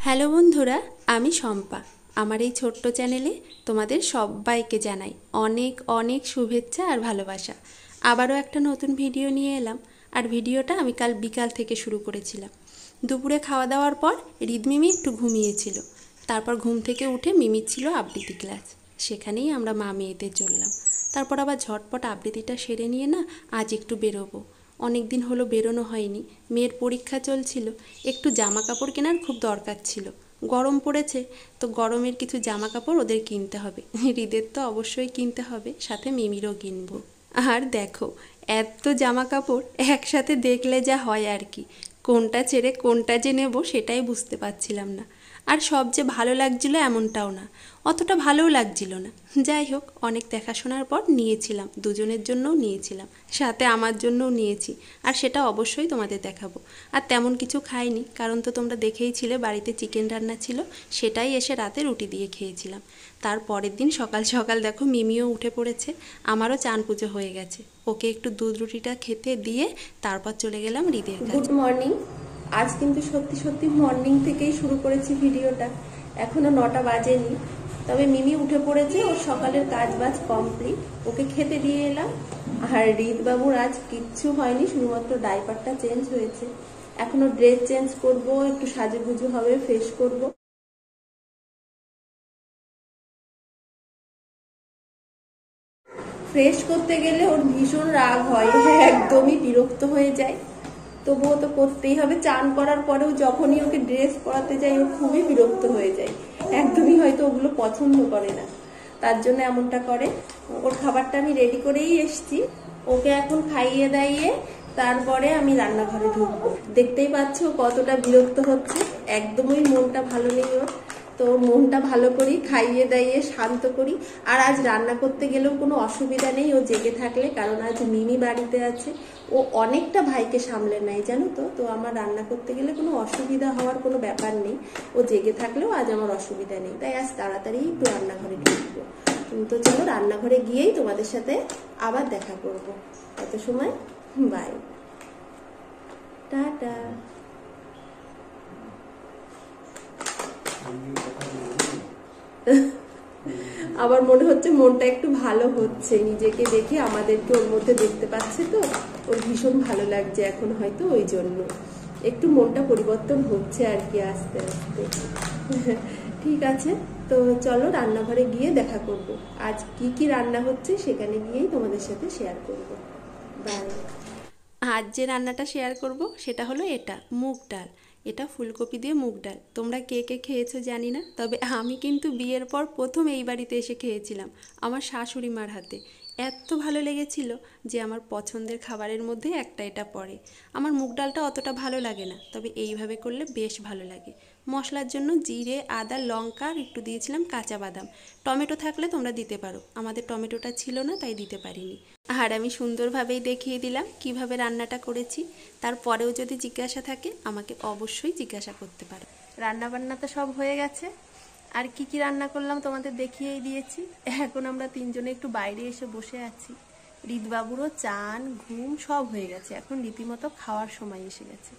Hello বন্ধুরা, আমি শম্পা। আমার এই ছোট্ট চ্যানেলে তোমাদের সবাইকে জানাই অনেক অনেক শুভেচ্ছা আর ভালোবাসা। আবারও একটা নতুন ভিডিও নিয়ে এলাম। আর ভিডিওটা আমি কাল বিকাল থেকে শুরু করেছিলাম। দুপুরে খাওয়া দাওয়ার পর রিদমিমি একটু ঘুমিয়েছিল। তারপর ঘুম থেকে উঠে মিমির ছিল আবৃত্তি ক্লাস, সেখানেই আমরা মা মেয়েতে চললাম। তারপর আবার ঝটপট আবৃত্তিটা সেরে নিয়ে না আজ একটু বেরোবো। অনেক দিন হলো বেরোনো হয়নি, মেয়ের পরীক্ষা চলছিল, একটু জামা কাপড় কেনার খুব দরকার ছিল। গরম পড়েছে, তো গরমের কিছু জামা কাপড় ওদের কিনতে হবে। হৃদের তো অবশ্যই কিনতে হবে, সাথে মিমিরও কিনবো। আর দেখো, এত জামা কাপড় একসাথে দেখলে যা হয় আর কি, কোনটা ছেড়ে কোনটা যে নেব সেটাই বুঝতে পারছিলাম না। আর সব যে ভালো লাগছিল এমনটাও না, অতটা ভালোও লাগছিল না। যাই হোক, অনেক দেখাশোনার পর নিয়েছিলাম, দুজনের জন্যও নিয়েছিলাম, সাথে আমার জন্যও নিয়েছি। আর সেটা অবশ্যই তোমাদের দেখাবো। আর তেমন কিছু খাইনি, কারণ তো তোমরা দেখেইছিলে বাড়িতে চিকেন রান্না ছিল, সেটাই এসে রাতে রুটি দিয়ে খেয়েছিলাম। তার পরের দিন সকাল সকাল দেখো মিমিও উঠে পড়েছে, আমারও চান পুজো হয়ে গেছে। ওকে একটু দুধ রুটিটা খেতে দিয়ে তারপর চলে গেলাম হৃদের কাছে। Good morning. আজ কিন্তু সত্যি সত্যি মর্নিং থেকেই শুরু করেছি ভিডিওটা, এখনো 9টা বাজেনি। তবে মিমি উঠে পড়েছে, ওর সকালের কাজ বাজ কমপ্লিট, ওকে খেতে দিয়ে এলাম। আর হৃদবাবুর আজ কিচ্ছু হয়নি, শুধুমাত্র ডাইপারটা চেঞ্জ হয়েছে। এখনো ড্রেস চেঞ্জ করব, একটু সাজুগুজু হবে, ফ্রেশ করব। ফ্রেশ করতে গেলে ওর ভীষণ রাগ হয়, একদমই বিরক্ত হয়ে যায়। তবুও তো করতেই হবে। চান করার পরেও যখনই ওকে ড্রেস পরাতে যাই ও খুবই বিরক্ত হয়ে যায়, একদমই হয়তো ওগুলো পছন্দ করে না, তার জন্য এমনটা করে। ওর খাবারটা আমি রেডি করেই এসছি, ওকে এখন খাইয়ে দাইয়ে তারপরে আমি রান্নাঘরে ঢুকবো। দেখতেই পাচ্ছ কতটা বিরক্ত হচ্ছে, একদমই মনটা ভালো নেই ওর। তো মনটা ভালো করি, খাইয়ে দাইয়ে শান্ত করি। আর আজ রান্না করতে গেলেও কোনো অসুবিধা নেই ও জেগে থাকলে, কারণ আজ মিমি বাড়িতে আছে। ও অনেকটা ভাইকে সামলে নেয় জানো তো, তো আমার রান্না করতে গেলে কোনো অসুবিধা হওয়ার কোনো ব্যাপার নেই। ও জেগে থাকলেও আজ আমার অসুবিধা নেই, তাই আজ তাড়াতাড়ি একটু রান্নাঘরে ঢুকবো। তো চলো রান্নাঘরে গিয়েই তোমাদের সাথে আবার দেখা করবো। তত সময় বাই, টাটা। আবার মনে হচ্ছে মনটা একটু ভালো হচ্ছে, নিজেকে দেখে আমাদেরকে ওর মধ্যে দেখতে পাচ্ছে, তো ওর ভীষণ ভালো লাগছে এখন, হয়তো ওই জন্য একটু মনটা পরিবর্তন হচ্ছে আর কি, আস্তে আস্তে। ঠিক আছে, তো চলো রান্নাঘরে গিয়ে দেখা করব। আজ কি কি রান্না হচ্ছে সেখানে গিয়েই তোমাদের সাথে শেয়ার করব। বাই। আজ যে রান্নাটা শেয়ার করব সেটা হলো এটা মুগ ডাল। এটা ফুলকপি দিয়ে মুগ ডাল। তোমরা কে কে খেয়েছো জানি না, তবে আমি কিন্তু বিয়ের পর প্রথম এই বাড়িতে এসে খেয়েছিলাম আমার শাশুড়ি মার হাতে। এত ভালো লেগেছিল যে আমার পছন্দের খাবারের মধ্যে একটা এটা পড়ে। আমার মুগ ডালটা অতটা ভালো লাগে না, তবে এইভাবে করলে বেশ ভালো লাগে। মশলার জন্য জিরে, আদা, লঙ্কা আর একটু দিয়েছিলাম কাঁচা বাদাম। টমেটো থাকলে তোমরা দিতে পারো, আমাদের টমেটোটা ছিল না তাই দিতে পারিনি। আর আমি সুন্দরভাবেই দেখিয়ে দিলাম কিভাবে রান্নাটা করেছি। তারপরেও যদি জিজ্ঞাসা থাকে আমাকে অবশ্যই জিজ্ঞাসা করতে পারো। রান্না বান্না তো সব হয়ে গেছে, আর কি কি রান্না করলাম তোমাদের দেখিয়েই দিয়েছি। এখন আমরা তিনজনে একটু বাইরে এসে বসে আছি। হৃদবাবুরও চান ঘুম সব হয়ে গেছে, এখন রীতিমতো খাওয়ার সময় এসে গেছে।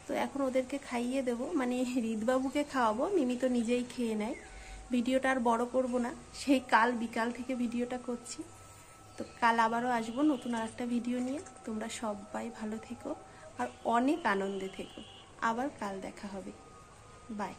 তো এখন ওদেরকে খাইয়ে দেবো, মানে হৃদবাবুকে খাওয়াবো, মিমি তো নিজেই খেয়ে নেয়। ভিডিওটা আর বড় করব না, সেই কাল বিকাল থেকে ভিডিওটা করছি। তো কাল আবারও আসবো নতুন আর একটা ভিডিও নিয়ে। তোমরা সবাই ভালো থেকো আর অনেক আনন্দে থেকো। আবার কাল দেখা হবে। বাই।